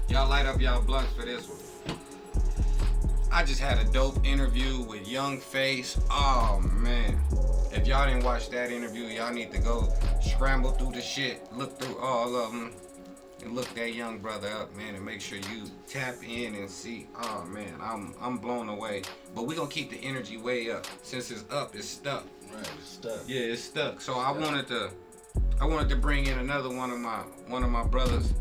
Y'all light up y'all blunts for this one. I just had a dope interview with Young Face. Oh man. If y'all didn't watch that interview, y'all need to go scramble through the shit, look through all of them, and look that young brother up, man, and make sure you tap in and see. Oh man, I'm blown away. But we gonna keep the energy way up. Since it's up, it's stuck. Right, it's stuck. Yeah, it's stuck. So I wanted to bring in another one of my brothers.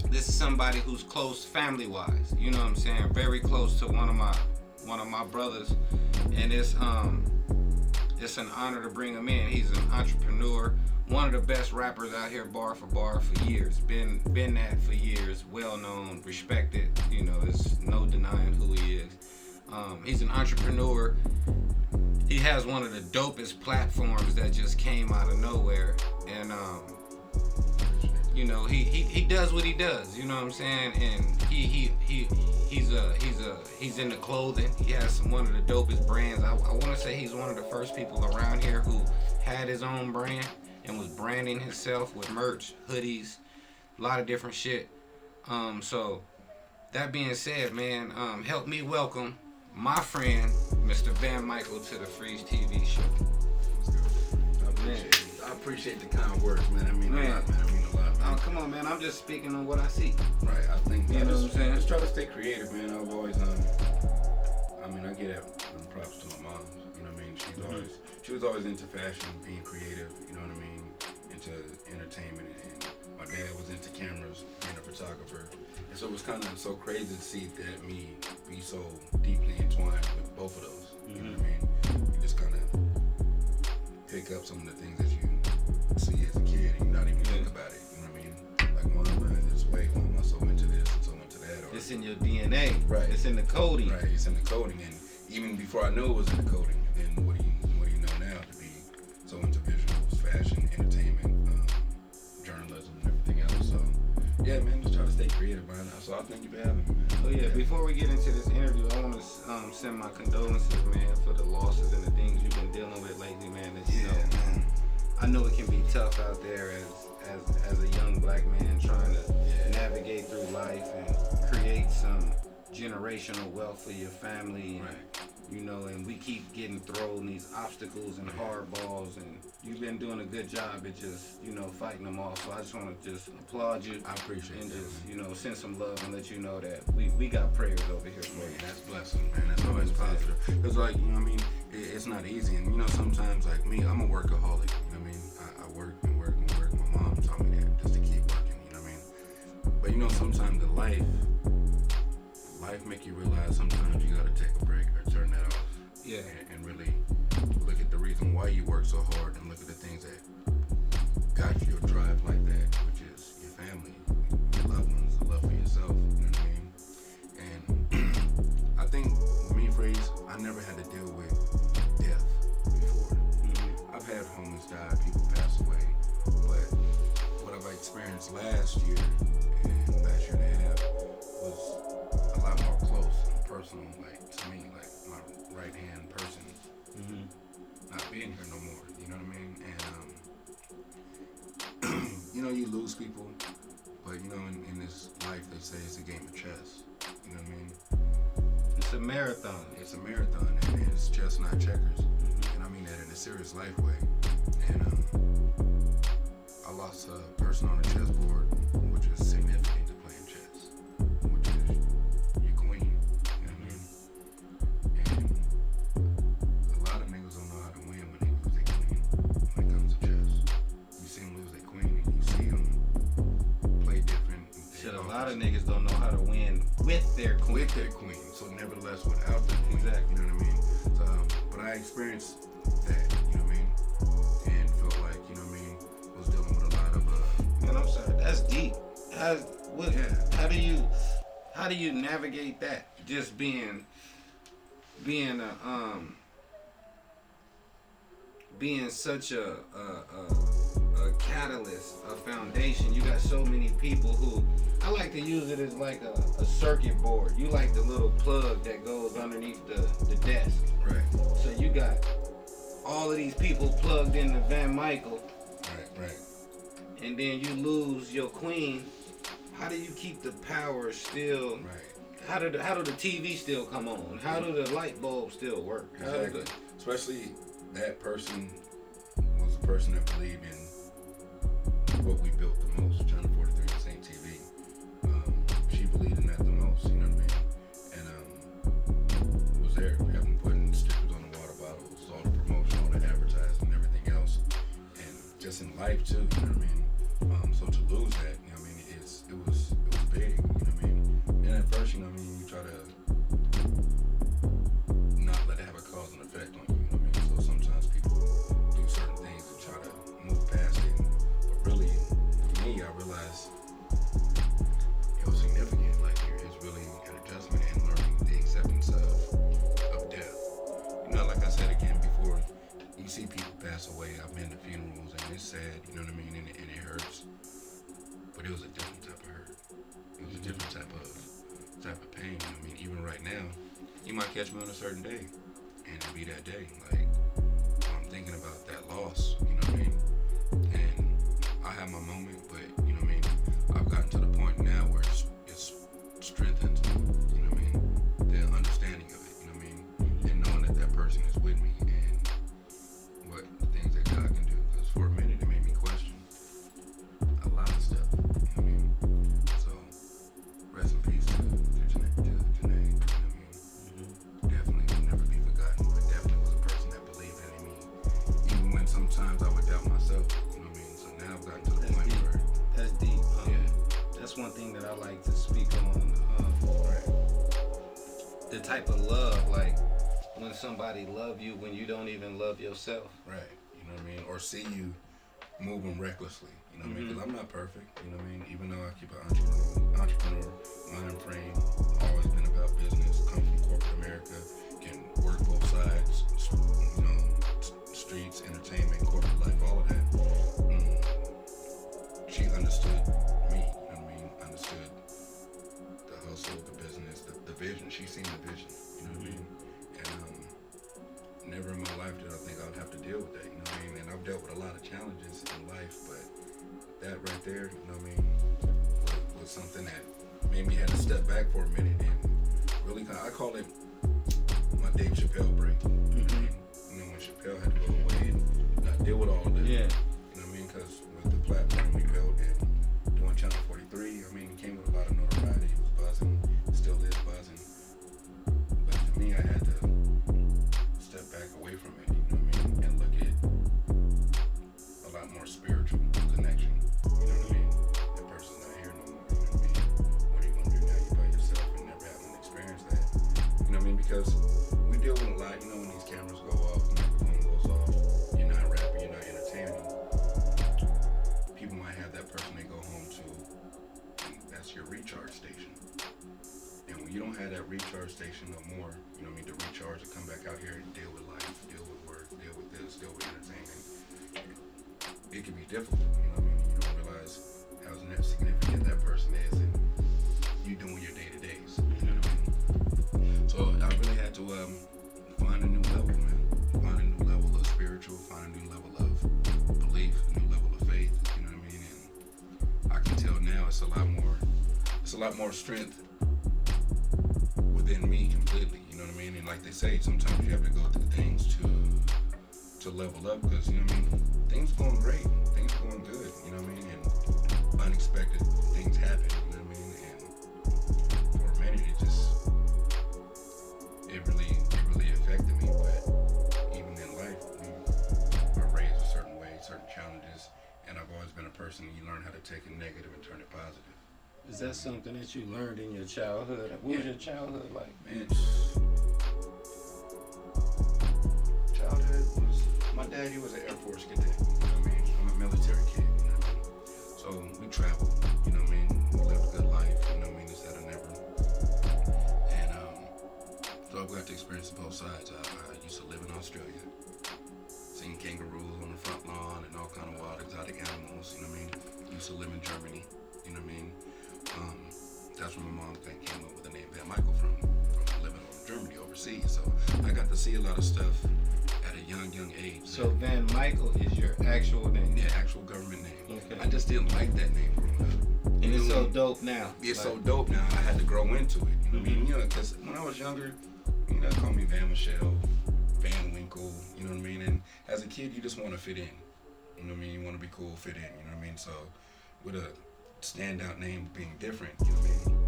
This is somebody who's close family wise. You know what I'm saying? Very close to one of my brothers, and it's an honor to bring him in. He's an entrepreneur, one of the best rappers out here, bar for years. Been that for years. Well known, respected. You know, there's no denying who he is. He's an entrepreneur. He has one of the dopest platforms that just came out of nowhere, and you know, he does what he does. You know what I'm saying? And he's in the clothing. He has one of the dopest brands. I want to say he's one of the first people around here who had his own brand and was branding himself with merch, hoodies, a lot of different shit. So that being said, man, help me welcome my friend, Mr. VANMICHAEL, to the FREEZ TV show. I appreciate the kind words, man. I mean a lot, man. I mean a lot, man. Oh, come on, man. I'm just speaking on what I see. Right, I think, you know what I'm saying? Just try to stay creative, man. I've always, I mean, I get it from props to my mom. You know what I mean? She was always into fashion, being creative. You know what I mean? Into entertainment, and my dad was into cameras, being a photographer. And so it was kind of so crazy to see that me be so deeply entwined with both of those. You know what I mean? You just kind of pick up some of the things that you see as a kid and you not even think about it. You know what I mean? Like, one of mine this way, one of my so into this and so into that. Or, It's in your DNA. Right. It's in the coding. Right, it's in the coding. And even before I knew it was in the coding, then what do you know now to be so into visuals, fashion, entertainment, journalism, and everything else. So, yeah, man, just try to stay creative, man. So I thank you for having me, man. Oh yeah, before we get into this interview, I want to send my condolences, man, for the losses and the things you've been dealing with lately, man. It's, you know, man. I know it can be tough out there as a young black man trying to navigate through life and create some generational wealth for your family. And, you know, and we keep getting thrown these obstacles and hardballs, and you've been doing a good job at just, you know, fighting them off. So I just want to just applaud you. I appreciate and that, just, man. you know, send some love and let you know that we got prayers over here for you. That's blessing, man. That's always positive. Because, like, you know what I mean? It's not easy. And, you know, sometimes, like me, I'm a workaholic. You know what I mean? I work and work and work. My mom taught me that just to keep working. You know what I mean? But, you know, sometimes the life make you realize sometimes you got to take a break or turn that off. Yeah. And really look at the reason why you work so hard and look at the things that got you a drive like that, which is your family, your loved ones, the love for yourself, you know what I mean? And I think me, FREEZ, I never had to deal with death before. I've had homies die, people pass away, but what I've experienced last year and last year and a half was a lot more close and personal, like, to me, like my right-hand person not being here no more, you know what I mean? And you know, you lose people, but you know, in this life they say it's a game of chess, you know what I mean? It's a marathon. It's a marathon, and it's chess, not checkers. And I mean that in a serious life way. And I lost a person on the chessboard, which is significant to playing chess, which is your queen, you know what I mean? And a lot of niggas don't know how to win when they lose their queen when it comes to chess. You see them lose their queen, and you see them play different. Shit, a lot of niggas don't know how to win with their queen. With their queen, so nevertheless without their queen. Exactly. You know what I mean? So, but I experienced that, you know what I mean? And felt like, you know what I mean, was dealing with a lot of Man, I'm sorry. That's deep. How do you navigate that? Just being such a catalyst, a foundation. You got so many people who, I like to use it as like a circuit board. You like the little plug that goes underneath the desk. right. So you got all of these people plugged into VANMICHAEL, Right. and then you lose your queen. how do you keep the power still? Right. How do the TV still come on? How do the light bulb still work? Exactly. Especially that person was the person that believed in what we built the most, Channel 43 and St. TV. She believed in that the most, you know what I mean? And was there. We have them putting stickers on the water bottles, all the promotion, all the advertising, and everything else. And just in life too, you know what I mean? So to lose that, you know what I mean, it was big, you know what I mean? And at first, you know what I mean, you try to not let it have a cause and effect on you, you know what I mean? So sometimes people do certain things to try to move past it. But really, for me, I realized it was significant. Like, it's really an adjustment and learning the acceptance of death. You know, like I said again before, you see people pass away. I've been to funerals and it's sad, you know what I mean? And it hurts. But it was a different type of hurt. It was a different type of pain. You know what I mean? Even right now, you might catch me on a certain day and it'll be that day. Like, I'm thinking about that loss, you know what I mean? And I have my moment, but you know what I mean? I've gotten to the point now where it's strengthened, you know what I mean? The understanding of it, you know what I mean? And knowing that that person is with me and what the things that God can do. Because for a minute, it made me question a lot of stuff, you know what I mean? So, rest in peace to Janae, you know what I mean? Definitely will never be forgotten, but definitely was a person that believed in me, even when sometimes I would doubt myself, you know what I mean? So now I've gotten to the point where... That's deep. Yeah. That's one thing that I like to speak on. Right. The type of love, like when somebody love you when you don't even love yourself. Right, you know what I mean? Or see you moving recklessly, you know what I mean? Because I'm not perfect, you know what I mean? Even though I keep an entrepreneur mind frame, always been about business, come from corporate America, can work both sides, you know, streets, entertainment, corporate life, all of that. She understood me, you know what I mean? Understood the hustle, the business, the vision. She seen the vision, you know what I mean? And never in my life did I think I would have to deal with that, you know what I mean? And I've dealt with a lot of challenges in life, but that right there, you know what I mean, was something that made me have to step back for a minute and really I call it my Dave Chappelle break. You know what I mean? You know, when Chappelle had to go away and not deal with all of that. Yeah. You know what I mean? Because with the platform we built and doing Channel 43, I mean, he came with a lot of notoriety. He was buzzing, still is buzzing. But to me, I had to step back away from it, you know what I mean? And look at a lot more spiritual connection. You know what I mean? That person's not here no more, you know what I mean? What are you going to do now? You by yourself and never having experienced that. You know what I mean? Because we deal with a lot, you know, when these cameras go off, the microphone goes off, you're not rapping, you're not entertaining. People might have that person they go home to, and that's your recharge station. And when you don't have that recharge station no more, you know what I mean, to recharge, to come back out here and deal with life, deal with work, deal with this, deal with entertainment, it can be difficult, you know what I mean? You don't realize how significant that person is and you doing your day-to-days, you know what I mean? So I really had to find a new level, man. Find a new level of spiritual, find a new level of belief, a new level of faith, you know what I mean? And I can tell now it's a lot more strength within me completely, you know what I mean? And like they say, sometimes you have to go through things to level up, because, you know what I mean, things going great, things going good, you know what I mean? And unexpected things happen, you know what I mean? And for a minute, it really affected me. But even in life, we are raised a certain way, certain challenges, and I've always been a person, you learn how to take a negative and turn it positive. Is that something that you learned in your childhood? What was your childhood like? Man, childhood was, my dad, he was an Air Force cadet, you know what I mean? I'm a military kid, you know what I mean? So we traveled, you know what I mean? We lived a good life, you know what I mean? This, that, and never. And so I've got to experience both sides. I used to live in Australia, seeing kangaroos on the front lawn and all kind of wild exotic animals, you know what I mean? Used to live in Germany, you know what I mean? That's where my mom came up with the name VANMICHAEL from living in Germany overseas. So I got to see a lot of stuff at a young age. So VANMICHAEL is your actual name? Yeah, actual government name. Okay. I just didn't like that name growing up. And it's so dope now. It's so dope now. I had to grow into it. You know what I mean? You know, because when I was younger, you know, they call me VANMICHAEL, VANWINKLE. You know what I mean? And as a kid, you just want to fit in. You know what I mean? You want to be cool, fit in. You know what I mean? So with a standout name being different, you know what I mean?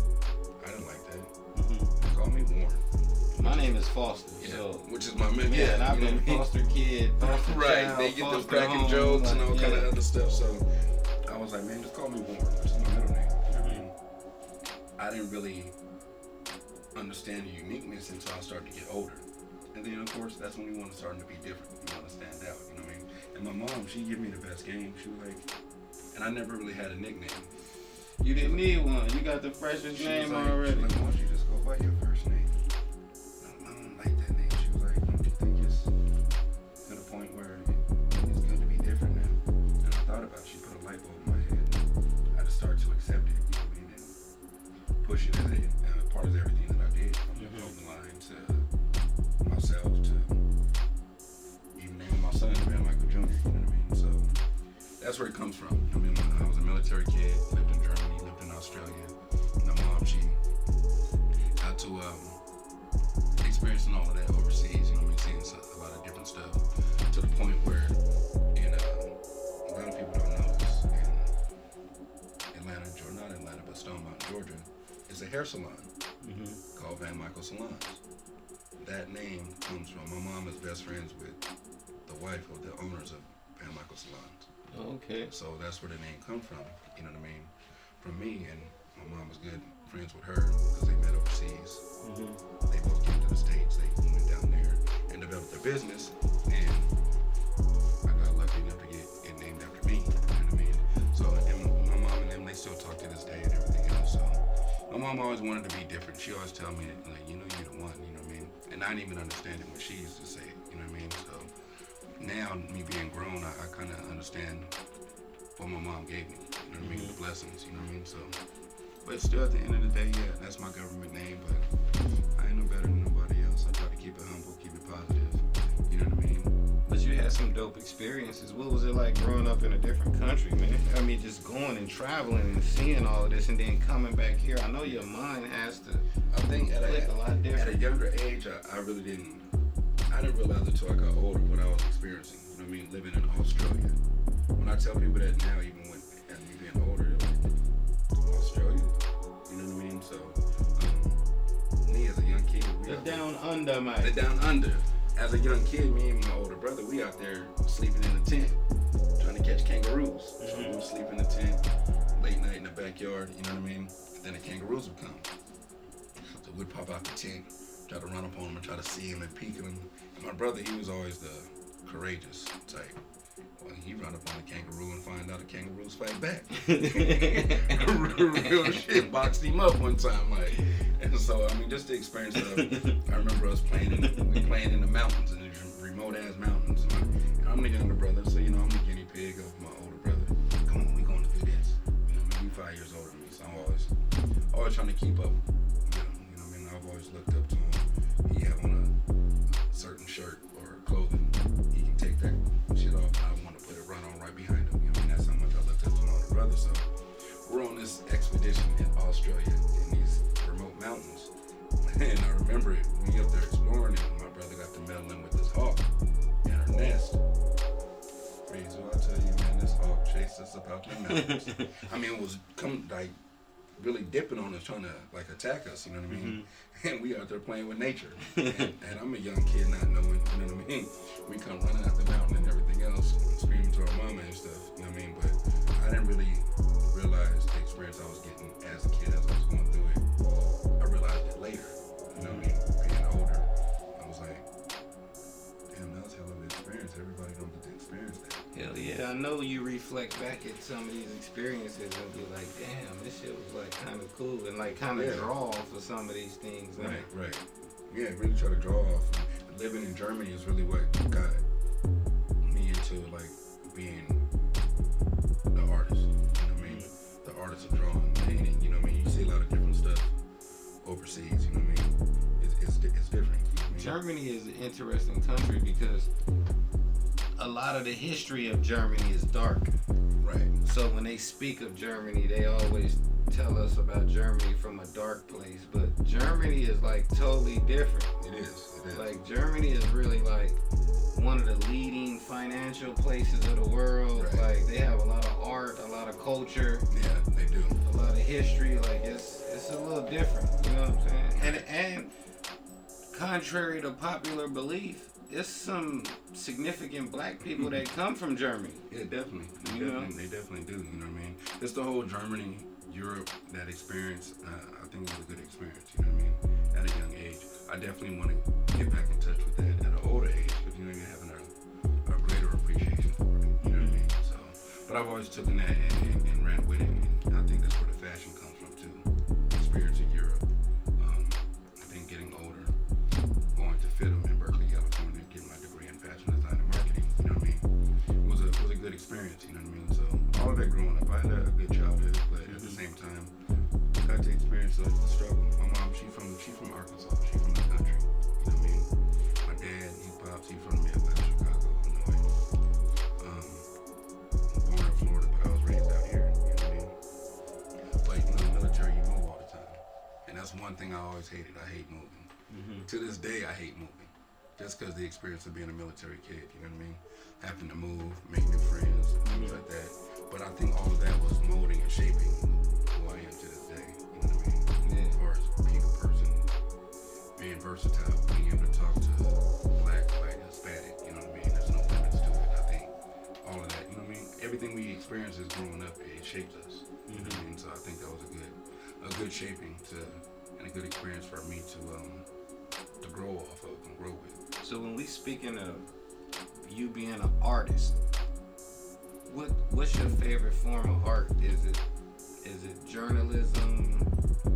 I didn't like that. They call me Warren. My name is Foster. Yeah, So, which is my man. yeah, and I've been what I mean? foster kid, foster Right, child, they get the foster cracking home, jokes and all like, kind of other stuff. So I was like, man, just call me Warren, which is my middle name. You know what I mean? I didn't really understand the uniqueness until I started to get older. And then, of course, that's when you want to start to be different. You want to stand out, you know what I mean? And my mom, she gave me the best game. She was like, and I never really had a nickname. You didn't need one. You got the freshest name already. She was like, why don't you just go by your first name? I don't like that name. She was like, don't you think it's to the point where it's good to be different now? And I thought about it. She put a light bulb in my head. I just started to accept it, you know what I mean, and push it as a part of everything that I did. From the clothing line to myself to even naming my son VANMICHAEL Jr., you know what I mean? So that's where it comes from. I mean, when I was a military kid, lived in Germany, lived in Australia. My mom, she got to experiencing all of that overseas, you know what I mean, seeing a lot of different stuff, to the point where in a lot of people don't know this, in Atlanta, Georgia, not Atlanta, but Stone Mountain, Georgia, is a hair salon called VANMICHAEL Salons. That name comes from, my mom is best friends with the wife of the owners of VANMICHAEL Salons. Okay. So that's where the name comes from, you know what I mean, from me. And my mom was good friends with her because they met overseas. They both came to the States. They went down there and developed their business. And I got lucky enough to get it named after me, you know what I mean? So, and my mom and them, they still talk to this day and everything else. So my mom always wanted to be different. She always tell me, like, you know, you're the one, you know what I mean? And I didn't even understand it when she used to say it, you know what I mean? So now, me being grown, I kind of understand what my mom gave me, you know what I mean, the blessings, you know what I mean, so, but still at the end of the day, yeah, that's my government name, but I ain't no better than nobody else. I try to keep it humble, keep it positive, you know what I mean? But you had some dope experiences. What was it like growing up in a different country, man? I mean, just going and traveling and seeing all of this and then coming back here. I know your mind has to I think at click a lot different. at a younger age, I really didn't realize until I got older what I was experiencing, you know what I mean, living in Australia. When I tell people that now, even when and me being older, they're like, Australia, you know what I mean? So, me as a young kid, The down under, man. the down under. As a young kid, me and my older brother, we out there sleeping in the tent, trying to catch kangaroos. So we would sleep in the tent, late night in the backyard, you know what I mean? Then the kangaroos would come. So we'd pop out the tent, try to run up on them and try to see them and peek at them. And my brother, he was always the courageous type. Well, he run up on a kangaroo and find out the kangaroos fight back. Real shit, boxed him up one time, like. And so, I mean, just the experience of, I remember us playing in the mountains, in these remote ass mountains. And I'm the younger brother, so, you know, I'm the guinea pig of my older brother. Come on, we going to do this. You know what I mean? He's 5 years older than me, so I'm always trying to keep up with him. You know what I mean? I've always looked up to him. He have on a certain shirt or clothing. He can take that shit off. I want to put it right on right behind him. You know what I mean? That's how much I looked up to my older brother. So we're on this expedition in Australia in these remote mountains. And I remember it, we up there exploring, and my brother got to meddling with this hawk in her nest. FREEZ, I tell you, man, this hawk chased us about the mountains. I mean, it was really dipping on us, trying to like attack us, you know what I mean? And we out there playing with nature. And I'm a young kid not knowing, you know what I mean? We come running out the mountain and everything else, screaming to our mama and stuff, you know what I mean? But I didn't really realize the experience I was getting as a kid, as I was going through it. I realized it later, you know what I mean? Being older, I was like, damn, that was a hell of an experience. Everybody don't get to experience that. Hell yeah, I know you reflect back at some of these experiences and be like, damn, this shit was like kind of cool and like kind of draw for some of these things. Man. Right. Yeah, really try to draw off. Living in Germany is really what got me into like being the artist. You know what I mean? The artist of drawing, painting. You know what I mean? You see a lot of different stuff overseas. You know what I mean? It's different. You know what I mean? Germany is an interesting country because a lot of the history of Germany is dark. Right. So when they speak of Germany, they always tell us about Germany from a dark place, but Germany is like totally different. It is. Like Germany is really like one of the leading financial places of the world. Right. Like they have a lot of art, a lot of culture. Yeah, they do. A lot of history. Like it's a little different. You know what I'm saying? And contrary to popular belief, it's some significant black people that come from Germany. Yeah, definitely. They definitely do. You know what I mean? It's the whole Germany, Europe, that experience. I think it was a good experience. You know what I mean? At a young age, I definitely want to get back in touch with that at an older age because you're having a greater appreciation for it. You know what I mean? So, but I've always taken that and ran with it, and I think that's where the fashion comes from too. Experience in Europe. I think getting older, going to FITM in Berkeley, California, getting my degree in fashion design and marketing. You know what I mean? It was a good experience. You know what I mean? So all of that growing up, I had a good childhood, but at the same time, got to experience the struggle. My mom, she from Arkansas. She from the country. You know what I mean? My dad, he pops, he from Midwest, Chicago, Illinois. Born in Florida, but I was raised out here. You know what I mean? But you know, military, you move all the time, and that's one thing I always hated. I hate moving. To this day, I hate moving. Just because the experience of being a military kid, you know what I mean? Having to move, make new friends, and things like that. But I think all of that was molding and shaping who I am to this day. You know what I mean? Yeah. As far as being a person, being versatile, being able to talk to black, white, Hispanic, you know what I mean? There's no limits to it. I think all of that, you know what I mean? Everything we experience as growing up, it shapes us. You know what I mean? So I think that was a good shaping and a good experience for me to grow off of and grow with. So when we speaking of you being an artist, what's your favorite form of art? Is it journalism?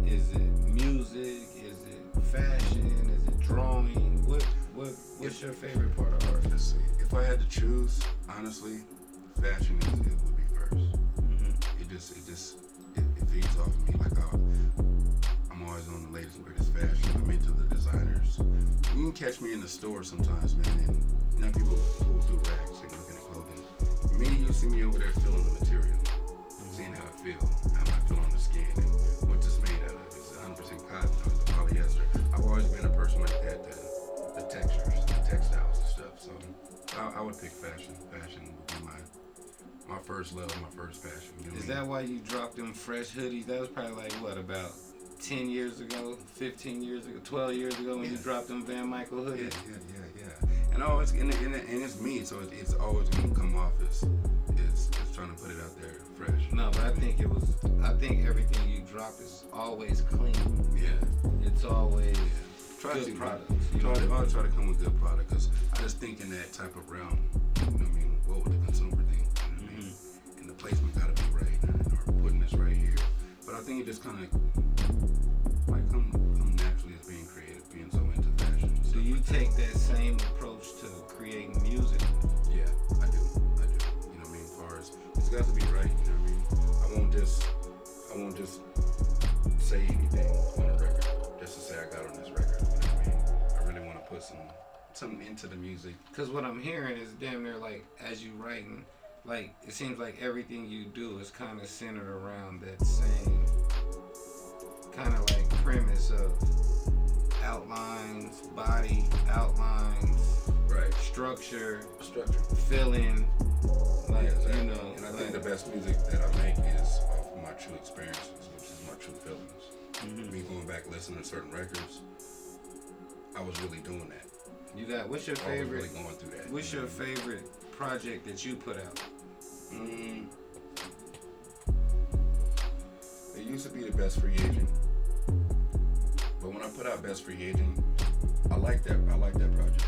Is it music? Is it fashion? Is it drawing? What's your favorite part of art? Let's see. If I had to choose, honestly, fashion it would be first. It feeds off of me. Like I'm always on the latest and greatest fashion. I'm into the designers. You can catch me in the store sometimes, man, and you know people pull through racks and looking at clothing. Me, you see me over there feeling the material, seeing how I feel on the skin, and what it's made out of. Is it 100% cotton or is it polyester? I've always been a person like that, the textures, the textiles and stuff. So I would pick fashion. Fashion would be my first love, my first passion. You know Is that why you dropped them fresh hoodies? That was probably like what, about 10 years ago, 15 years ago, 12 years ago when you dropped them VANMICHAEL hoodies? Yeah. And always, and it's me, so it's always gonna come off as trying to put it out there fresh. No, but I think everything you drop is always clean. Yeah. It's always Try good to products. I'll try to come with good product, because I just think in that type of realm, you know what I mean, what would the consumer think? You know what I mean? And the placement gotta be right, or putting this right here. But I think it just kind of like come naturally as being creative, being so into fashion. Do you take that same approach to creating music? Yeah, I do. You know what I mean? As far as it's got to be right. You know what I mean? I won't just say anything on a record just to say I got on this record. You know what I mean? I really want to put something into the music. Because what I'm hearing is damn near like as you writing, like it seems like everything you do is kind of centered around that same kind of like premise of outlines, body outlines, Right. structure, Structure. feeling, like Yeah, exactly. you know. And I like, think the best music that I make is off of my true experiences, which is my true feelings. Me going back listening to certain records, I was really doing that. you got what's your I was favorite? really going through that. What's your favorite project that you put out? It used to be the Best Free Agent, but when I put out Best Free Agent, I like that project.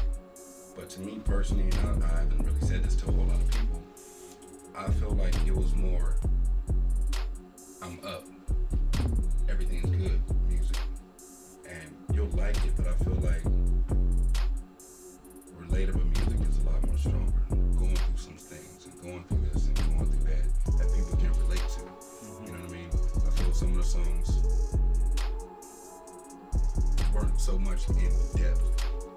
But to me personally, and I haven't really said this to a whole lot of people, I feel like it was more, I'm up, everything's good music, and you'll like it, but I feel like relatable music is a lot more stronger. Going through some things and going through this and going through that people can relate to. You know what I mean? I feel some of the songs weren't so much in depth,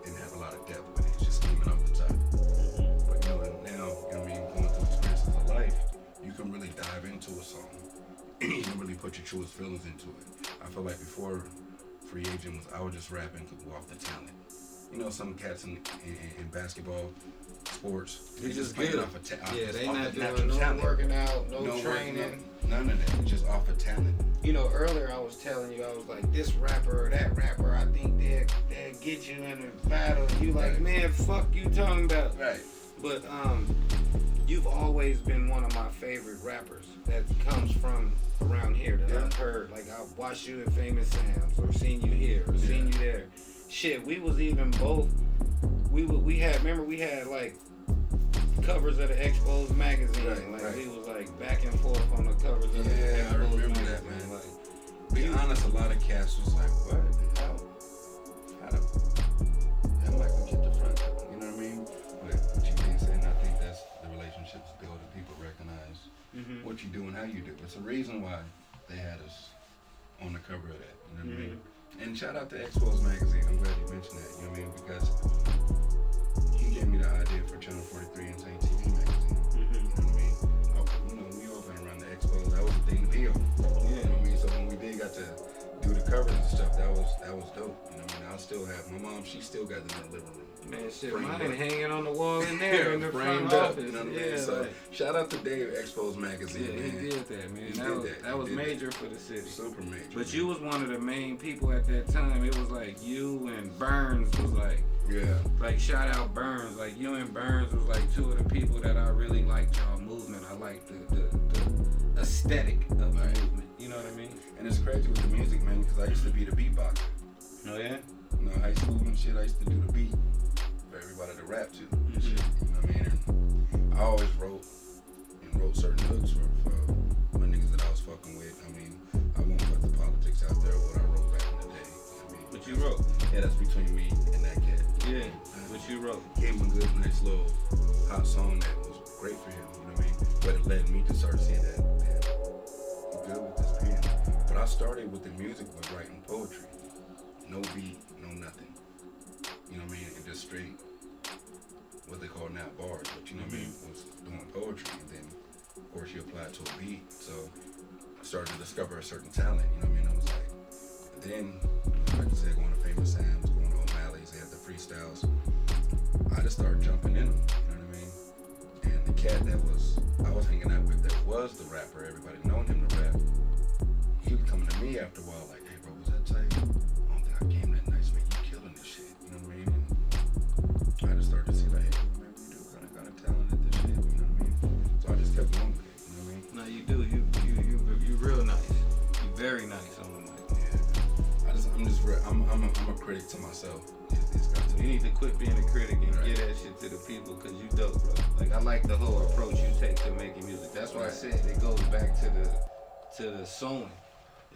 didn't have a lot of depth with it. It's just coming off the top. But now, you know what I mean, going through experiences of life, you can can really dive into a song and you can really put your truest feelings into it. I feel like before Free Agent was, I was just rapping off the talent. You know, some cats in basketball, sports, they just playing good. off of talent. Yeah, they not doing no working out, no training. None of that. Just off of talent. You know, earlier I was telling you, I was like, this rapper or that rapper, I think they'll get you in a battle. You like, man, fuck you talking about. Right. But you've always been one of my favorite rappers that comes from around here that I've heard. Like, I've watched you at Famous Sam's or seen you here or seen you there. Shit, we was even both, we had like covers of the Expos magazine. We was like back and forth on the covers of the Expos I remember magazine. that, man. Like, be honest, a lot of cats was like, what? How the like we get the front? You know what I mean? But what you been saying, I think that's the relationships build and people recognize what you do and how you do. It's a reason why they had us on the cover of that. You know what I mean? And shout out to Expos magazine. I'm glad you mentioned that. You know what I mean? Because he gave me the idea for Channel 43 and St. TV magazine. You know what I mean? You know, we all been around the Expos. That was a thing to be on. You know what I mean? So when we did got to do the covers and stuff, that was dope. You know what I mean? I still have my mom. She still got it in the living room. Man, shit, mine hanging on the wall in there in the front office. You know what I mean? So shout out to Dave, Expos magazine. Yeah, man. he did that, man. That was major for the city. Super major. But you was one of the main people at that time. It was like you and Burns was like, like shout out Burns. Like you and Burns was like two of the people that I really liked y'all movement. I liked the aesthetic of the movement. You know what I mean? And it's crazy with the music, man, because I used to be the beatboxer. Oh yeah? You know, high school and shit, I used to do the beat for everybody to rap to and shit. You know what I mean? And I always wrote certain hooks for my niggas that I was fucking with. I mean, I won't put the politics out there, what I wrote back in the day. You know what I mean? What you wrote? Yeah, that's between me and that cat. Yeah, what you wrote? Gave him a good, nice little hot song that was great for him, you know what I mean? But it led me to start seeing that, man, I'm good with this pen. But I started with the music with writing poetry. No beat, no nothing. You know what I mean? And just straight, what they call now bars, but you know what I mean? Was doing poetry, and then, of course, you apply it to a beat. So I started to discover a certain talent, you know what I mean? I was like, and then, like I said, going to Famous Sam's, going to O'Malley's, they had the freestyles. I just started jumping in them, you know what I mean? And the cat that I was hanging out with that was the rapper, everybody knowing him to rap, he was coming to me after a while like, hey bro, was that tight? I don't think I came that nice, man, you killing this shit, you know what I mean? And I just started to see like, hey, maybe we do kind of talent at this shit, you know what I mean? So I just kept going with it, you know what I mean? No, you do, you real nice. You very nice on the mic. Yeah. I'm a critic to myself. It's got to You need to quit being a critic and give that shit to the people, because you dope, bro. Like, I like the whole approach you take to making music. That's why I said it goes back to the sewing.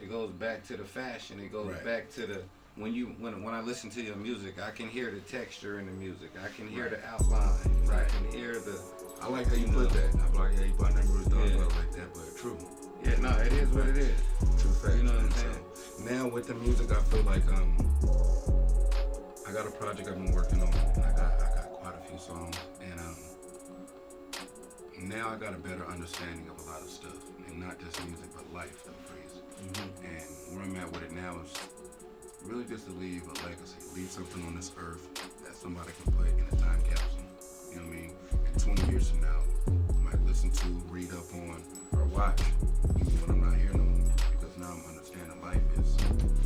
It goes back to the fashion. It goes back to the when I listen to your music, I can hear the texture in the music. I can hear the outline. I can hear the. I like how you put that. I'm like, yeah, I never really thought about it like that, but true. Yeah, no, it is what it is. True fact. You know what I'm saying? So now with the music, I feel like I got a project I've been working on, and I got quite a few songs, and now I got a better understanding of a lot of stuff, and not just music, but life through FREEZ. And where I'm at with it now is really just to leave a legacy, leave something on this earth that somebody can put in a time capsule. You know what I mean? And 20 years from now, I might listen to, read up on, or watch, even when I'm not here no more, because now I'm understanding life is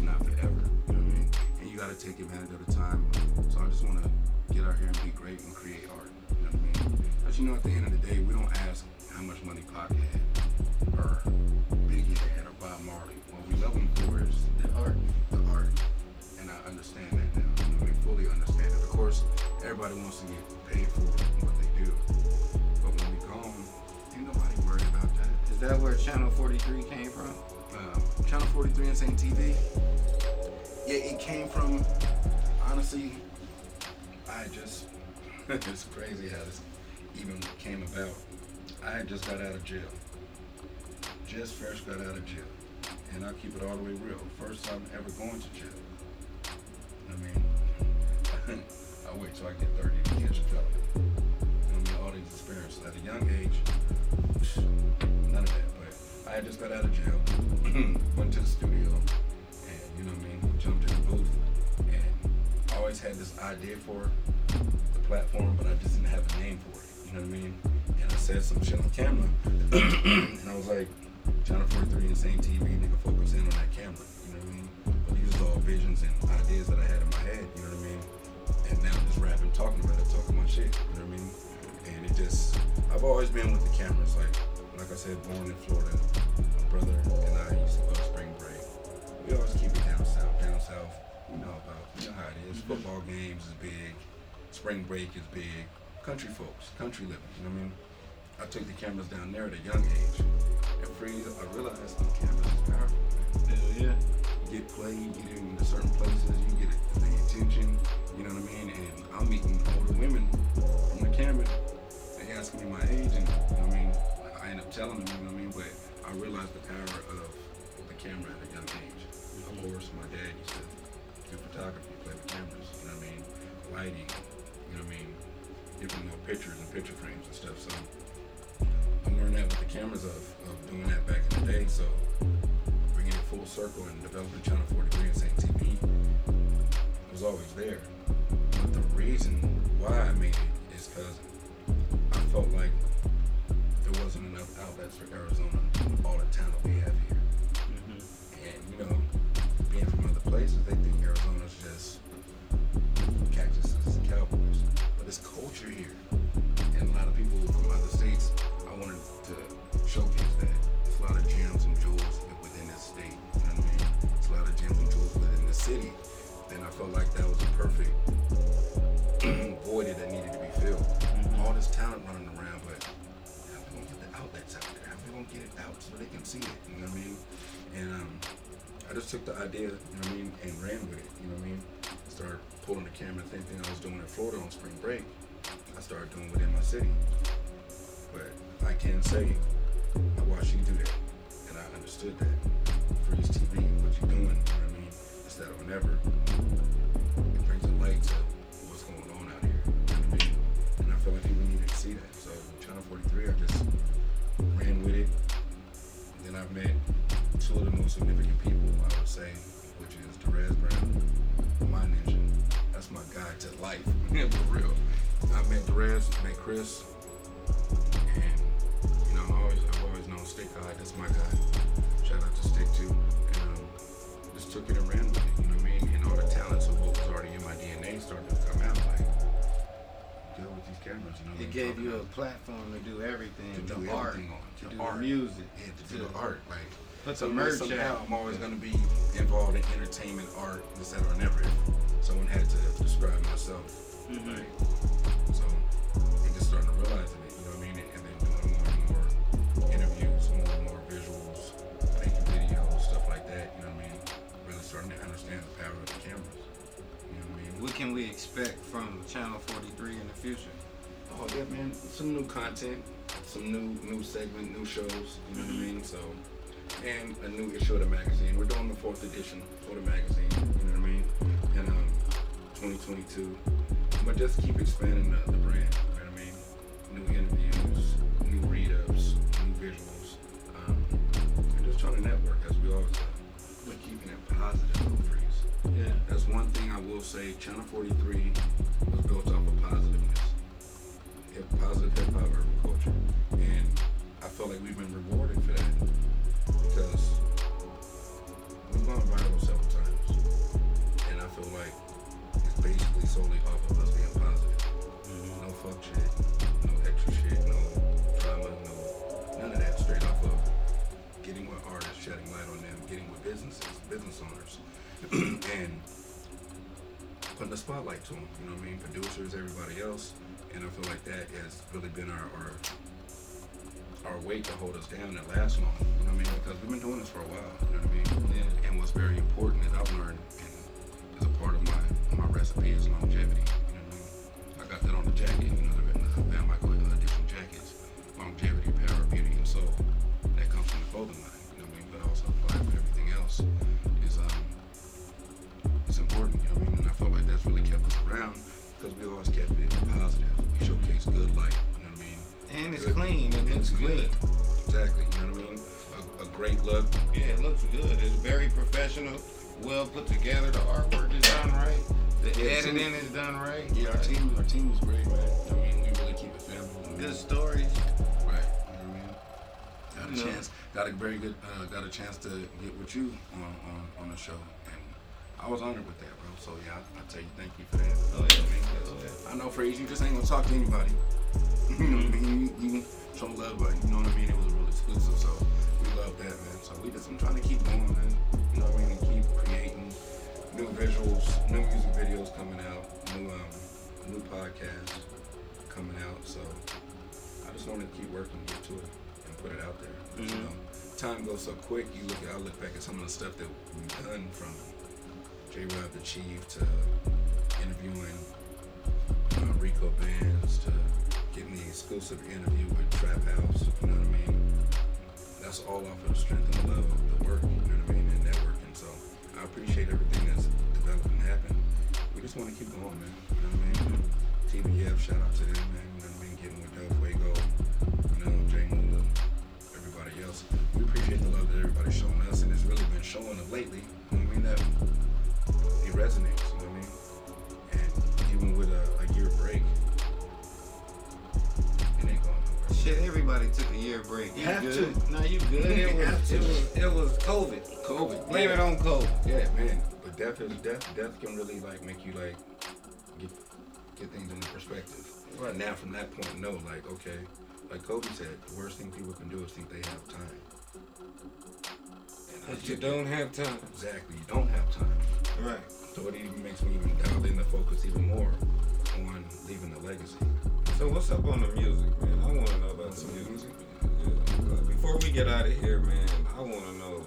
not forever. You know what I mean? And you gotta take advantage of the time. So I just wanna get out here and be great and create art. You know what I mean? But you know, at the end of the day, we don't ask how much money Pac had, or Biggie had, or Bob Marley. What we love them for is the art. And I understand that now. You know what I mean? Fully understand it. Of course, everybody wants to get paid for what they do. But when we gone, ain't nobody worried about that. Is that where Channel 43 came from? Channel 43 and St. TV. Yeah, it came from, honestly, it's crazy how this even came about. I had just got out of jail. Just fresh got out of jail. And I'll keep it all the way real. First time ever going to jail. I mean, I'll wait till I get 30 to catch a felony. I mean, all these experiences. At a young age, none of that. But I had just got out of jail, went to the studio, and you know what I mean, jumped in the booth, and I always had this idea for the platform, but I just didn't have a name for it. You know what I mean? And I said some shit on camera, and I was like, Channel 43 and same TV, nigga, focus in on that camera. You know what I mean? But these are all visions and ideas that I had in my head. You know what I mean? And now I'm just rapping, talking about it, talking my shit. You know what I mean? And it just, I've always been with the cameras. Like I said, born in Florida. My brother and I used to go to spring break. We always keep it down south. Down south, you know how it is. Football games is big. Spring break is big. Country folks, country living. You know what I mean? I took the cameras down there at a young age. At FREEZ, I realized the cameras is powerful. Hell yeah. You get played, you get into certain places, you get the attention, you know what I mean? And I'm meeting older women from the camera. They ask me my age, and you know what I mean? I end up telling them, you know what I mean? But I realized the power of the camera at a young age. Of course, my dad used to do photography, play with cameras, you know what I mean? Lighting, you know what I mean? Giving pictures and picture frames and stuff. So I learned that with the cameras of doing that back in the day. So bringing it full circle and developing Channel 43 and St. TV was always there. But the reason why I made it is because I felt like there wasn't enough outlets for Arizona, all the talent we have here. And you know, being from other places, they think Arizona's just cactuses and cowboys. But it's culture here. And a lot of people from other states, I wanted to showcase that. There's a lot of gems and jewels within this state. You know what I mean? There's a lot of gems and jewels within the city. Then I felt like that was a perfect void that needed to be filled. All this talent running around, but how we gonna get the outlets out there? How we gonna get it out so they can see it? You know what I mean? And I just took the idea, you know what I mean, and ran with it. You know what I mean? Started pulling the camera, same thing I was doing in Florida on spring break. I started doing within my city. But I can say I watched you do that, and I understood that. FREEZTV, what you're doing, you know what I mean? It's that whenever it brings a light to what's going on out here, you know what I mean? And I feel like people needed to see that. So Channel 43, I just ran with it. Then I've met two of the most significant people, I would say, which is Derez Brown, my ninja. That's my guy to life, for real. I met Derez, met Chris, and you know, I've always known Stick High. That's my guy. Shout out to Stick too. And just took it and ran with it. You know what I mean? And all the talents of what was already in my DNA started to come out. Like, deal with these cameras. You know, It gave you a platform to do everything. to do the art, everything on, to the do art, the music, yeah, to do the art. Like, put the merch somehow out. I'm always gonna be involved in entertainment, art, this, that, or never. Someone had to describe myself. Like, so they just started realizing it, you know what I mean? And then doing more and more interviews, more and more visuals, making videos, stuff like that, you know what I mean? Really starting to understand the power of the cameras. You know what I mean? What can we expect from Channel 43 in the future? Oh yeah, man, some new content, some new segment, new shows, you know what I mean? So, and a new issue of the magazine. We're doing the 4th edition for the magazine, you know what I mean? And 2022. But just keep expanding the brand, you know what I mean? New interviews, new read-ups, new visuals, and just trying to network as we always do. But keeping it positive with FREEZ. Yeah. That's one thing I will say, Channel 43 was built off of positiveness. Positive hip-hop urban culture. And I feel like we've been rewarded for that. Because we've gone viral several times. And I feel like it's basically solely off of us being positive. No fuck shit, no extra shit, no drama, none of that. Straight off of getting with artists, shedding light on them, getting with businesses, business owners, and putting the spotlight to them. You know what I mean? Producers, everybody else. And I feel like that has really been our weight to hold us down and last long. You know what I mean? Because we've been doing this for a while. You know what I mean? Yeah. And what's very important that I've learned and is a part of my recipe is longevity. You know what I mean? I got that on the jacket. You know, the VANMICHAEL different jackets. Longevity, power, beauty, and soul. That comes from the clothing line. You know what I mean? But also applied for everything else is it's important. You know what I mean? And I feel like that's really kept us around because we always kept it positive. We showcase good light. You know what I mean? And it's Good. clean and it's good. clean. great look. Yeah, it looks good. It's very professional, well put together. The artwork is done right. The editing is done right. Yeah, our team is great, man. I mean, we really keep it family. Good stories. Right. You know what I mean? Got a chance to get with you on the show, and I was honored with that, bro. So yeah, I tell you, thank you for that. Oh yeah. I know, Freeze, you just ain't gonna talk to anybody. You know what I mean? You show love, but you know what I mean? It was real exclusive, so we love that, man. So I'm trying to keep going, man. You know what I mean? And keep creating new visuals, new music videos coming out, new podcasts coming out. So I just want to keep working, get to it, and put it out there. You know, time goes so quick. I look back at some of the stuff that we've done, from J-Rob the Chief to interviewing Rico Bands to getting the exclusive interview with Trap House. You know what I mean? That's all off of the strength and the love of the work. You know what I mean? And networking. So I appreciate everything that's developed and happened. We just want to keep going, man. You know what I mean? TBF, shout out to them, man. You know what I mean? Getting with Del Fuego, you know, Jay Mula, everybody else. We appreciate the love that everybody's showing us, and it's really been showing up lately. You know what I mean? That it resonates. You know what I mean? And even with a year break, it ain't going nowhere. Shit, everybody took a year break. You Have good? to. No, you good. It was COVID. COVID. Blame it on COVID. Yeah, man. But death can really like make you like get things into perspective. Right now, from that point, no, like okay, like Kobe said, the worst thing people can do is think they have time. But you don't have time. Exactly, you don't have time. Right. So it even makes me even dial in the focus even more on leaving a legacy. So what's up on the music, man? I want to know about some music. Yeah. Before we get out of here, man, I want to know,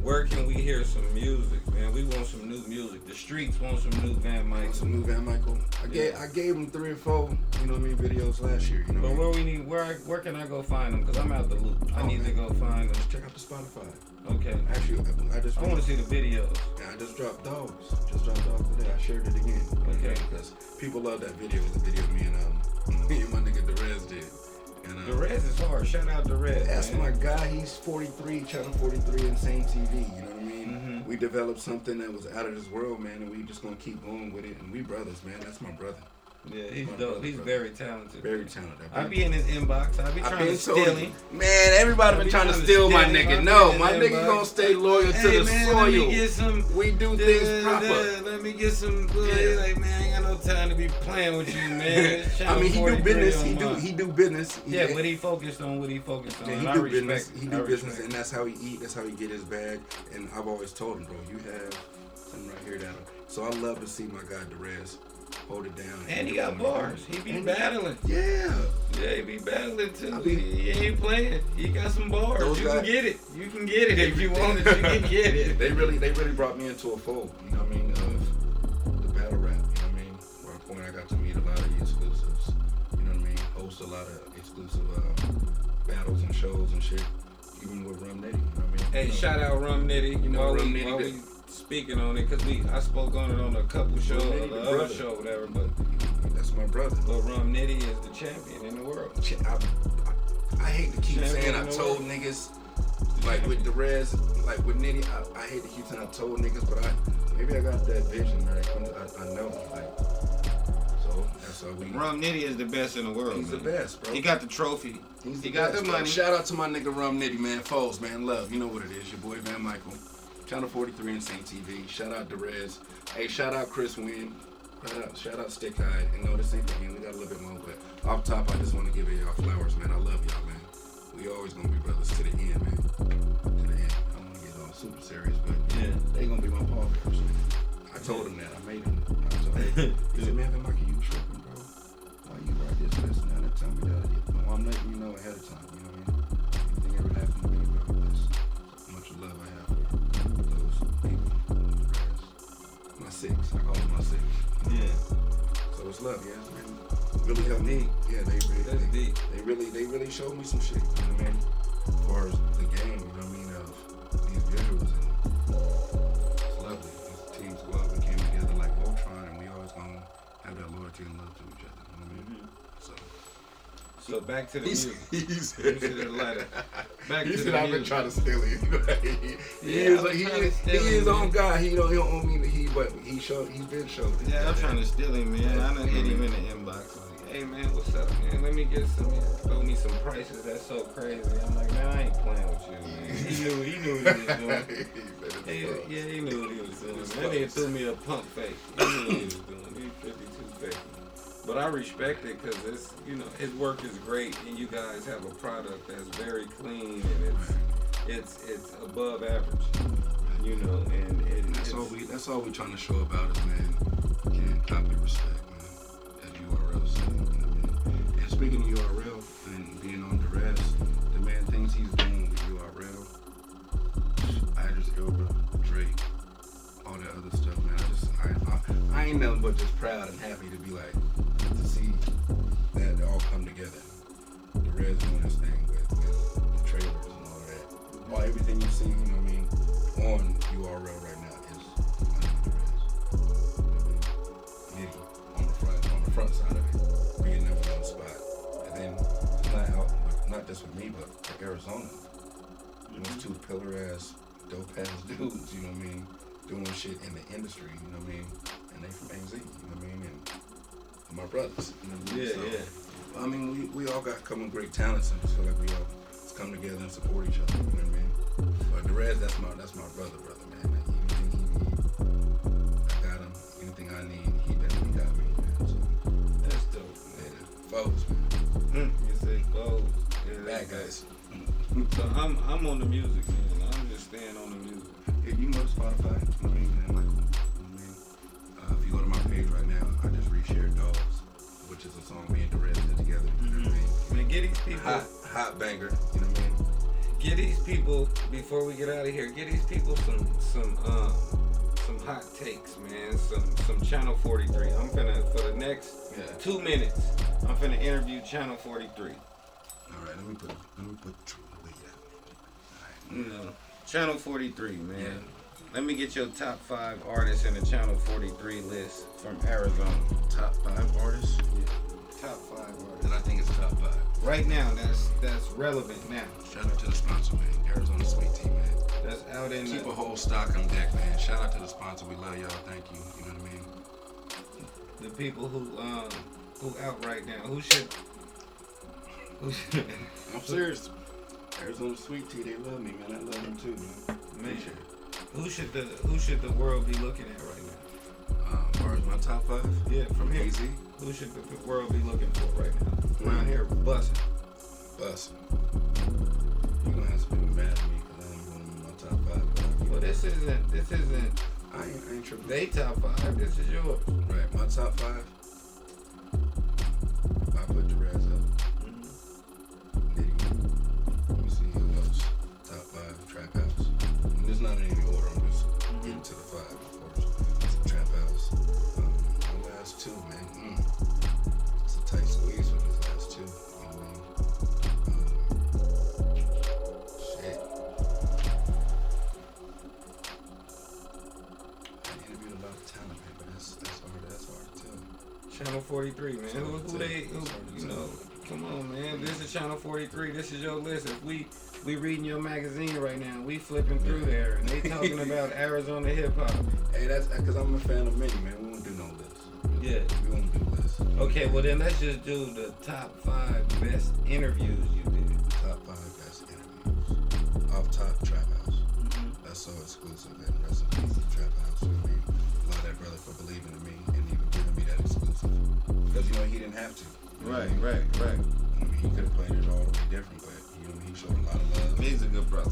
where can we hear some music, man? We want some new music. The streets want some new VANMICHAEL. Some new VANMICHAEL. I gave him 3 or 4, you know what I mean, videos last year. You know. But where can I go find them? Cause I'm out the loop. I need to go find them. Just check out the Spotify. Okay. Actually, I want to see the videos. Yeah, I just dropped Dogs. Today. I shared it again. Okay. Because people love that video. It was a video me and my nigga Derez did. And, Derez is hard. Shout out Derez. That's man. my guy. He's 43, channel 43, Insane TV. You know what I mean? Mm-hmm. We developed something that was out of this world, man, and we just gonna keep going with it. And we brothers, man. That's my brother. Yeah, he's dope. He's very talented. Very talented. I be in his inbox. I be trying to steal him. Man, everybody been trying to steal my nigga. No, my nigga gonna stay loyal to the soil. Let me get some. We do things proper. Let me get some. He's like, man, I ain't got no time to be playing with you, man. I mean, he do business. He do business. Yeah, what he focused on. Yeah, he do business. He do business, and that's how he eat. That's how he get his bag. And I've always told him, bro, you have something right here that'll. So I love to see my guy Derez hold it down. And he got bars. He be battling. Yeah, he be battling too. He ain't playing. He got some bars. You can get it. You can get it if you want it. You can get it. They really brought me into a fold. You know what I mean? Of the battle rap. You know what I mean? Where at a point I got to meet a lot of the exclusives. You know what I mean? Host a lot of exclusive battles and shows and shit. Even with Rum Nitty. You know what I mean? Hey, shout out Rum Nitty. You know Rum Nitty. While we speaking on it, cause I spoke on it on a couple shows, the other show, whatever. But that's my brother. But Rum Nitty is the champion in the world. I hate to keep saying I told niggas, like with Derez, like with Nitty. I hate to keep saying I told niggas, but maybe I got that vision, right? I know, like. So that's how we. Rum Nitty is the best in the world. He's the best, bro. He got the trophy. He got the money. Shout out to my nigga Rum Nitty, man. Foes, man. Love. You know what it is. Your boy VANMICHAEL. Channel 43 Insane TV. Shout out Derez. Hey, shout out Chris Wynn. Shout out Stick High. And no, this ain't the end. We got a little bit more, but off top, I just want to give y'all flowers, man. I love y'all, man. We always gonna be brothers to the end, man. To the end. I don't want to get all super serious, but yeah, they gonna be my Paul Bears. I told him that. I made him. I told him. He said, man, VANMICHAEL, you tripping, bro? Why you write this lesson down and tell me that? Well, I'm letting you know ahead of time. You know what I mean? Anything ever happened to me, bro? That's how much love I have for those people. My 6. I call them my 6. Yeah. So it's love, yeah, man. Really helped me. Yeah, they really showed me some shit. You know what I mean? As far as the game, you know what I mean, of these visuals, and it's lovely. These teams go out and came together like Voltron, and we always gonna have that loyalty and love to each other. You know what I mean? So back to the music. To the letter. back He to said the I've been music. trying to steal it. He Yeah, is I've like, been he trying to is steal his him, own man. guy. He don't owe me. He's been showed. Yeah, I'm trying to steal him, man. I done hit him in the inbox. Like, hey, man, what's up, man? Let me get some. Throw me some prices. That's so crazy. I'm like, man, I ain't playing with you, man. He knew what he was doing. He knew what he was doing. That nigga threw me a pump fake. He knew what he was doing. He 52 fake. But I respect it because it's, his work is great, and you guys have a product that's very clean, and it's above average, and That's all we trying to show about us, man. Can't copy respect, man. As URL said, you know what I mean? And speaking of URL and being on duress, the man things he's doing with URL, Idris Elba, Drake, all that other stuff, man. I ain't nothing but just proud and happy to be like, to see that all come together. The Red's doing his thing with the trailers and all that. All everything you see, on URL right now is under the Reds. Nitty on the front side of it, being number one spot. And then it's not out, not just with me, but for Arizona. Those two pillar ass, dope ass dudes, doing shit in the industry, and they from AZ, and my brothers, we all got common great talents, and I feel like we all come together and support each other, But the Reds, that's my brother, man. Anything he need, I got him. Anything I need, he definitely got me, man. So, that's dope. Yeah, foes, man. You say foes. Yeah, Bad guys. So I'm on the music, man. I'm just staying on the music. Yeah, you can go to Spotify. If you go to my page right now, I just reshared Dogs, which is a song me and the Reds did together. Man, get these people. Hot banger. You know what I mean? Get these people, before we get out of here, get these people some hot takes, man. Some Channel 43. I'm finna, for the next 2 minutes, I'm finna interview Channel 43. All right, let me put the lead out. Channel 43, man. Yeah. Let me get your top 5 artists in the Channel 43 list from Arizona. Top 5 artists? Yeah. Top 5 artists. Then I think it's top 5. Right now, that's relevant now. Shout out to the sponsor, man. Arizona Sweet Tea, man. That's out in Keep a whole stock on deck, man. Shout out to the sponsor. We love y'all. Thank you. You know what I mean? The people who out right now. Who should I'm serious. Arizona Sweet Tea, they love me, man. I love them too, man. Man, who should the world be looking at right now? As far as my top 5? Yeah, from here. AZ? Who should the world be looking for right now? Around here, busting. You gonna have to be mad at me because I ain't going in my top 5. Well, this isn't. I ain't tripping. They top 5. This is yours. Right, my top 5. I put the Reds up. Nitty. Let me see who else. Top 5 Trap House. And it's not in any order. I'm just getting to the 5, of course. Trap House. The last 2, man. It's a tight squeeze for these last 2. You know what I mean? Shit. I interviewed a lot of talent, man, but that's hard to tell. Channel 43, man. Come on, man. This is Channel 43. This is your list. If we reading your magazine right now, we flipping through there, and they talking about Arizona hip hop. Hey, that's because I'm a fan of many, man. We won't do no list. Yeah. We won't do lists. Okay, well then let's just do the top 5 best interviews you did. Top 5 best interviews. Off top, Trap House. That's so exclusive, and rest in peace to Trap House. You know what I mean? Love that brother for believing in me and even giving me that exclusive. Because, he didn't have to. Right. He could have played it all the way different, but, he showed a lot of love. He's a good brother.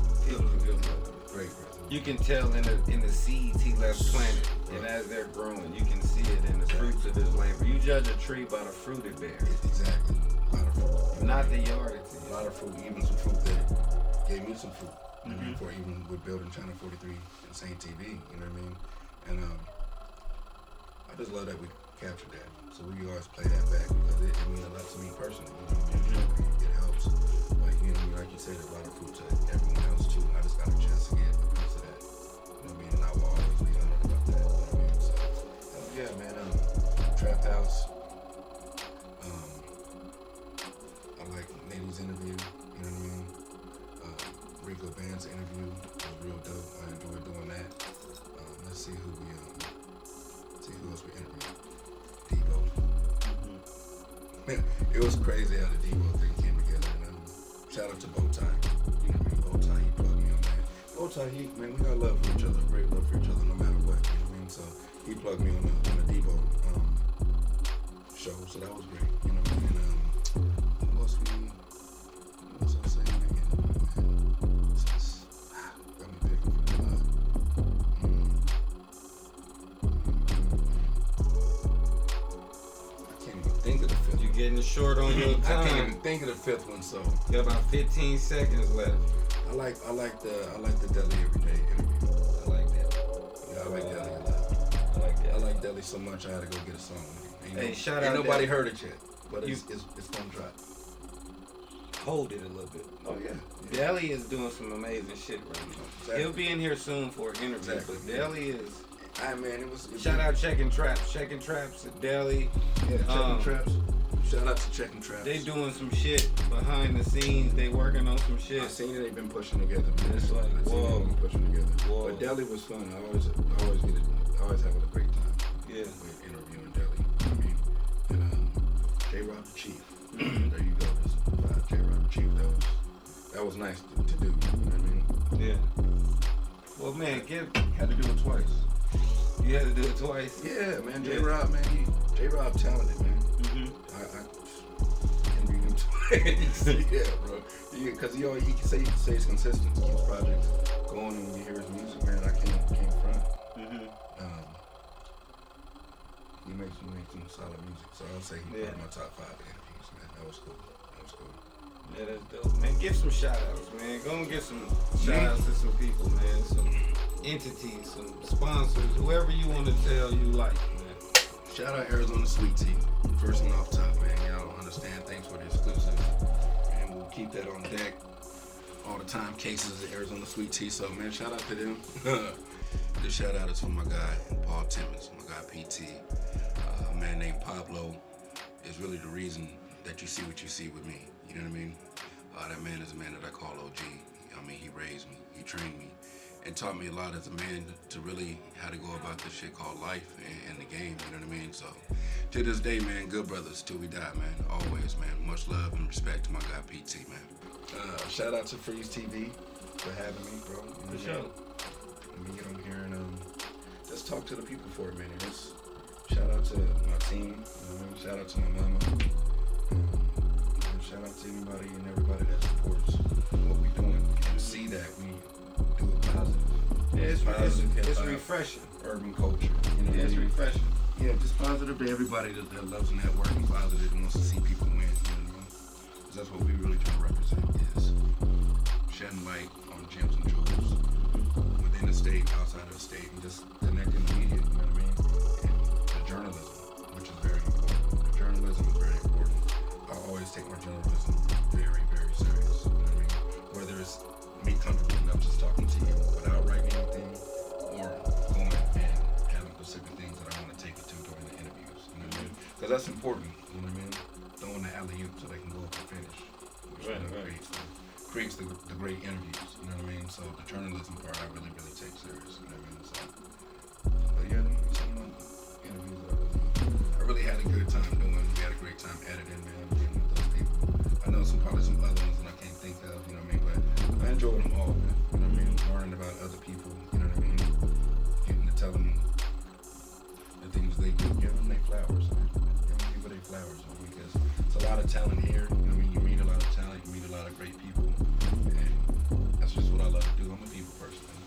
Great brother. You can tell in the seeds he left planted, and as they're growing, you can see it in the fruits of his labor. You judge a tree by the fruit it bears. Exactly. A lot of fruit. Not the yard it's in. A lot of fruit, even some fruit that gave me some fruit. For even with building Channel 43 and St. TV, you know what I mean? And I just love that we captured that. So we always play that back because it means a lot to me personally. You know what I mean? It helps. But like you said, there's a lot of fruit to everyone else too. I just got a chance to get a piece of that. You know what I mean? And I will always be honored about that. You know what I mean? So yeah, man. Trap House. I like Nady's interview. You know what I mean? Van's interview was real dope. I enjoyed doing that. Let's see who else we interviewed. Debo. It was crazy how the Debo thing came together. And shout out to Bowtie. You know what I mean? Bowtie, he plugged me on that. Bowtie, man, we got love for each other, great love for each other, no matter what. You know what I mean? So he plugged me on the Debo show, so that was great. You know what I mean? Who else I saying again? Got me picking for the lot. I can't even think of the fifth. You getting short on your time. I can't even think of the fifth one, so You got about 15 seconds left. I like the Deli Everyday interview. I like that. Yeah, I like Deli a lot. I like that. I like Deli so much I had to go get a song with him. Shout ain't out nobody Deli. heard it yet, but it's gonna drop. Hold it a little bit. Oh yeah. Deli is doing some amazing shit right now. Exactly. He'll be in here soon for an interview, Exactly. but Deli is. Man, it was Shout out Checking Traps. Checking Traps at Deli. Yeah, Checking Traps. Shout out to Checking Traps. They doing some shit behind the scenes. They working on some shit. I seen it. They've been pushing together. Man. It's like, I seen whoa. them pushing together. Whoa. But Deli was fun. I always having a great time. Yeah. With interviewing Deli. I mean, and J-Rob the Chief. There you go. J-Rob the Chief. That was nice to do. You know what I mean? Yeah. Well, man, Had to do it twice. you had to do it twice. Yeah, man. Yeah. J-Rob, man. J-Rob talented, man. I envy him twice. Yeah, bro. Because he stays consistent, keeps projects going, and when you hear his music, man, I can't front. He makes some solid music, so I'll say he's part of my top 5 interviews, man. That was cool. Yeah, that's dope, man. Give some shout outs, man. Go and give some shout outs to some people, man. Some entities, some sponsors, whoever you want to tell you like, man. Shout out Arizona Sweet Tea. First and off top, man. Y'all don't understand. Thanks for the exclusive. And we'll keep that on deck all the time. Cases of Arizona Sweet Tea. So, man, shout out to them. This shout out is for my guy, Paul Timmons, my guy, PT. A man named Pablo is really the reason that you see what you see with me. You know what I mean? That man is a man that I call OG. I mean, he raised me, he trained me, and taught me a lot as a man to really how to go about this shit called life and the game, you know what I mean? So, to this day, man, good brothers till we die, man. Always, man. Much love and respect to my guy, PT, man. Shout out to FREEZTV for having me, bro. For sure. Let me get on here and just talk to the people for a minute. Shout out to my team. Shout out to my mama. Shout out to anybody and everybody that supports what we're doing and see that we do it positive. Yeah, it's refreshing. Urban culture. You know, Yeah, it's refreshing. Yeah, just positive to everybody that loves networking, positive and wants to see people win. You know what I mean? 'Cause that's what we really try to represent is shedding light on gems and jewels within the state, outside of the state, and just connecting the media. You know what I mean? And the journalism, which is very important. The journalism is very important. I always take my journalism very, very serious. You know what I mean? Whether it's me comfortable enough just talking to you without writing anything or going and having specific things that I want to take you to during the interviews. You know what I mean? Because that's important. You know what I mean? Throwing the alley-oop so they can go up and finish. Which creates the great interviews. You know what I mean? So the journalism part I really, really take serious. You know what I mean? So, but yeah, some of the interviews that I really had a good time doing. We had a great time editing, man, being with those people. I know probably some other ones that I can't think of, you know what I mean? But I enjoyed them all, man. You know what I mean? Learning about other people, you know what I mean? Getting to tell them the things they do. Give them their flowers, man. Give them people their flowers, man, because it's a lot of talent here. You know what I mean? You meet a lot of talent, you meet a lot of great people, and that's just what I love to do. I'm a people person, man.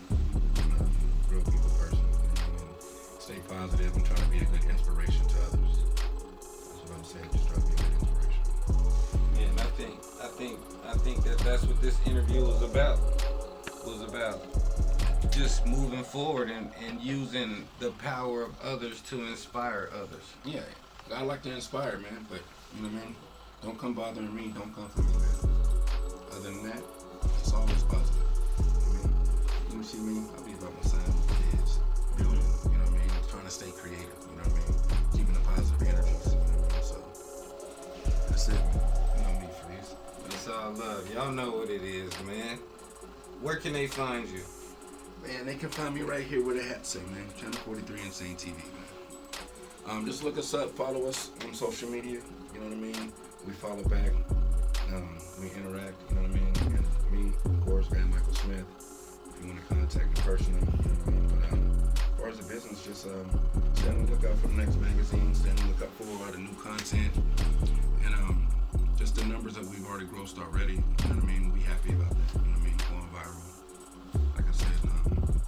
I'm a real people person. You know what I mean? Stay positive and try to be a good inspiration to others. That's what I'm saying. Just try to be a good inspiration. Man, I think that's what this interview was about. Just moving forward and using the power of others to inspire others. Yeah, I like to inspire, man, but you know what I mean? Don't come bothering me, don't come for me, man. Other than that, it's always positive. I mean, you see me, I'll be about my son, kids, building, you know what I mean? Trying to stay creative, you know what I mean? Keeping the positive energies, you know what I mean? So, that's it, man. You know me, Freeze. It's all love. Y'all know what it is, man. Where can they find you? Man, they can find me right here where the hat say, man. Channel 43 Insane TV, man. Just look us up, follow us on social media. You know what I mean? We follow back. We interact. You know what I mean? And me, of course, VANMICHAEL Smith. If you want to contact me personally, you know what I mean? But as far as the business, just stay on the lookout for the next magazine. Stay on the lookout for all the new content. And just the numbers that we've already grossed already. You know what I mean? We happy about that. You know what I mean? Going viral. Like I said,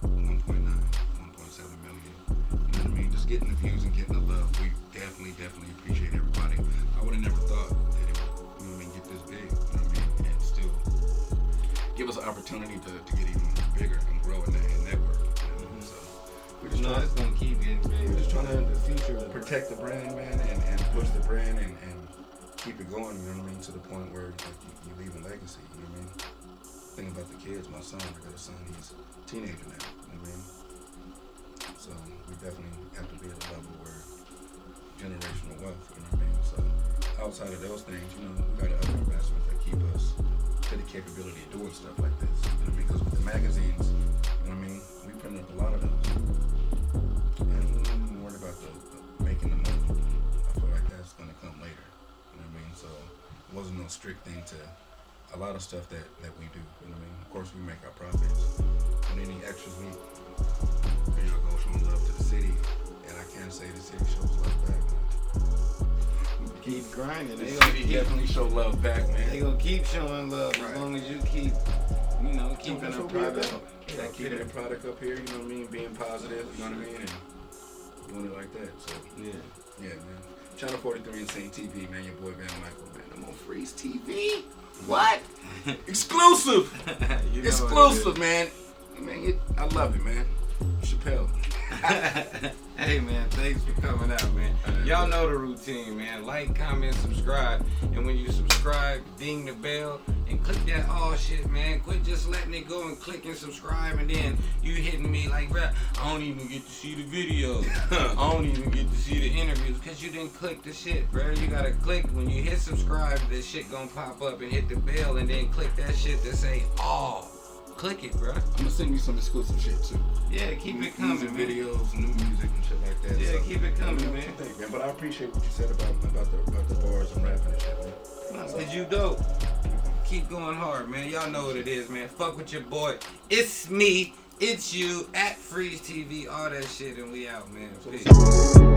1.9, 1.7 million. You know what I mean? Just getting the views and getting the love. We definitely appreciate everybody. I would have never thought that it would, you know what I mean, get this big. You know what I mean? And still give us an opportunity to get even bigger and grow in that network. You know what I mean? So we're just It's gonna keep getting big. we're just trying to the future protect the brand, man, and push the brand and keep it going, you know what I mean, to the point where like, you leave a legacy, you know what I mean? Think about the kids, my son, I got a son, he's a teenager now, you know what I mean? So we definitely have to be at a level where generational wealth, you know what I mean? So outside of those things, you know, we got other investments that keep us to the capability of doing stuff like this, you know, because with the magazines, you know what I mean, we print up a lot of those. And we're not even worried about the making the money. I feel like that's gonna come later. You know what I mean? So it wasn't no strict thing to a lot of stuff that we do. You know what I mean? Of course we make our profits. And any extras we go showing love to the city. And I can say the city shows love back. keep grinding. The They city definitely show love back, man. They gonna keep showing love Right. as long as you keep, you know, keeping That's a what we're product. about. Yeah, keeping the product up here, you know what I mean? Being positive, you know what I mean? And doing it like that. So yeah, man. Channel 43 Insane TV, man. Your boy VANMICHAEL, man. I'm on FREEZTV. What? Exclusive. You know Exclusive, man. Man, I love it, man. Chappelle. Hey man, thanks for coming out, man. Y'all know the routine, man. Like, comment, subscribe, and when you subscribe, ding the bell and click that all shit, man. Quit just letting it go and click and subscribe, and then you hitting me like, bruh, I don't even get to see the videos. I don't even get to see the interviews because you didn't click the shit, bruh. You gotta click when you hit subscribe. This shit gonna pop up and hit the bell, and then click that shit to say all. Click it, bruh. I'm gonna send you some exclusive shit too. Yeah, keep it coming, man. Videos, new music and shit like that. Yeah, so, keep it coming, man. Thank you, man. But I appreciate what you said about the bars and rapping and shit, man. Cause you dope. Keep going hard, man. Y'all know what it is, man. Fuck with your boy. It's me. It's you at FREEZTV. All that shit, and we out, man. Peace.